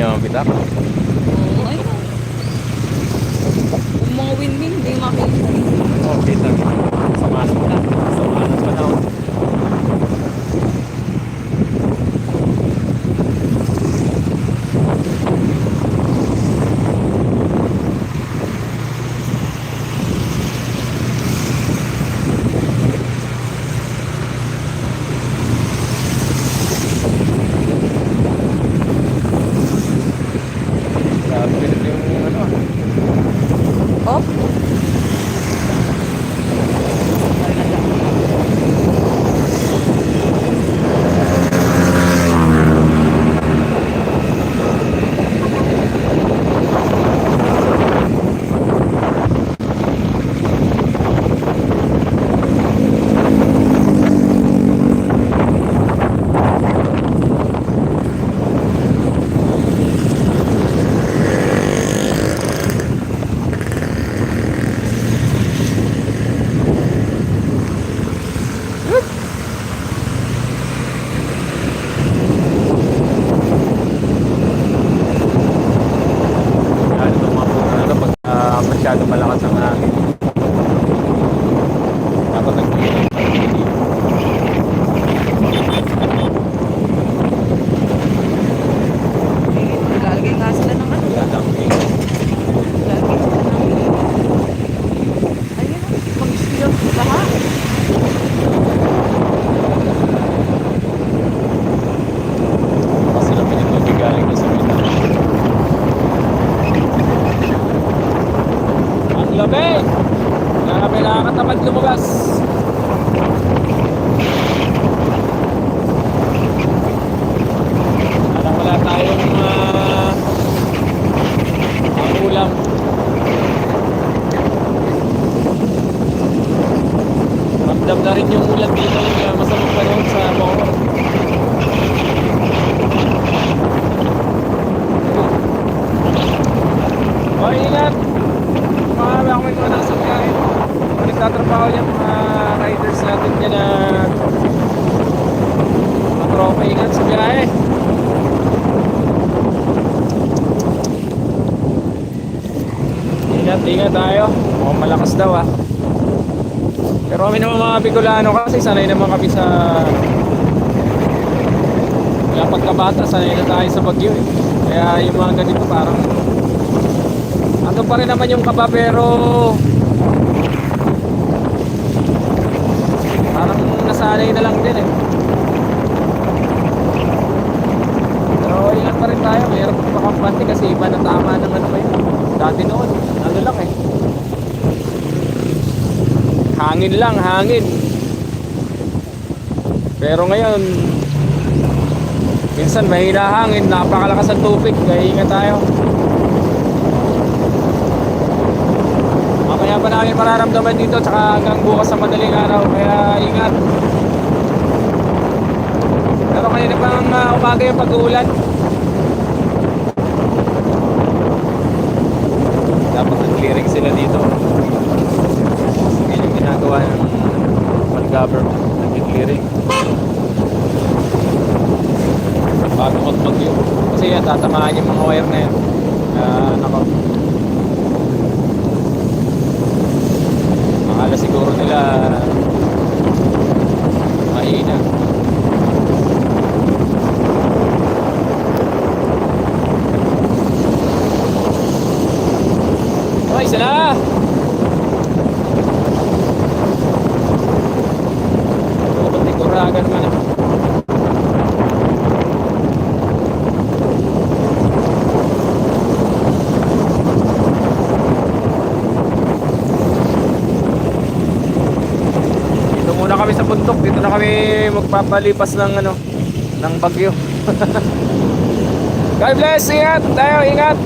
naman bitak. Oo, ayun. Kung mga windmill, hindi makita. Oh, kita. Sama na pala. Sama na panahon. Grabe rin yung ano. Oh, Lalo itong mga puno na ito pag masyado malakas ang hangin. Dapat nag-clearing. lalagay nga sila ng ano. Damping. Lalagay sila ng ayun, mag-spill lahat. Baka sila pinagtubig galing na sa mina. Ang lamig! Grabe, nakakatamad lumabas. Parang wala tayong ulam. Ramdam na rin yung ulan dito yung masamang panahon sa Bacoor. Oh, ingat! Marami ako may mga nasa biyahe. Nagtatrabaho yung mga riders natin dyan na mga tropa, ingat sa biyahe. Ingat, ingat tayo. Mukhang malakas daw ah. Pero kami naman mga Bicolano kasi sanay naman kami sa kaya pagkabata sanay na tayo sa bagyo eh. Kaya yung mga ganito parang ano pa rin naman yung kaba pero parang nasanay na lang din eh. Pero ingat pa rin tayo, mayroon pa kampante kasi iba na tama ng ano kayo. Dati noon, ano lang eh. Hangin lang, hangin. Pero ngayon minsan mahina hangin, napakalakas ang tubig, kaya ingat tayo. Mamaya pa namin mararamdaman dito tsaka hanggang bukas sa madaling araw, kaya ingat. Pero kanina pang umaga yung pag-uulan. Dapat nag-clearing sila dito. Yan yung ginagawa ng government, nag-clearing bago magbagyo. Kasi yan, tatamaan yung mga wire na yan. Nako, akala siguro nila mahina. Oh, isa na! Kuragan man na. Dito muna kami sa bundok. Dito na kami magpapalipas ng ano, ng bagyo. God bless, ingat tayo, ingat.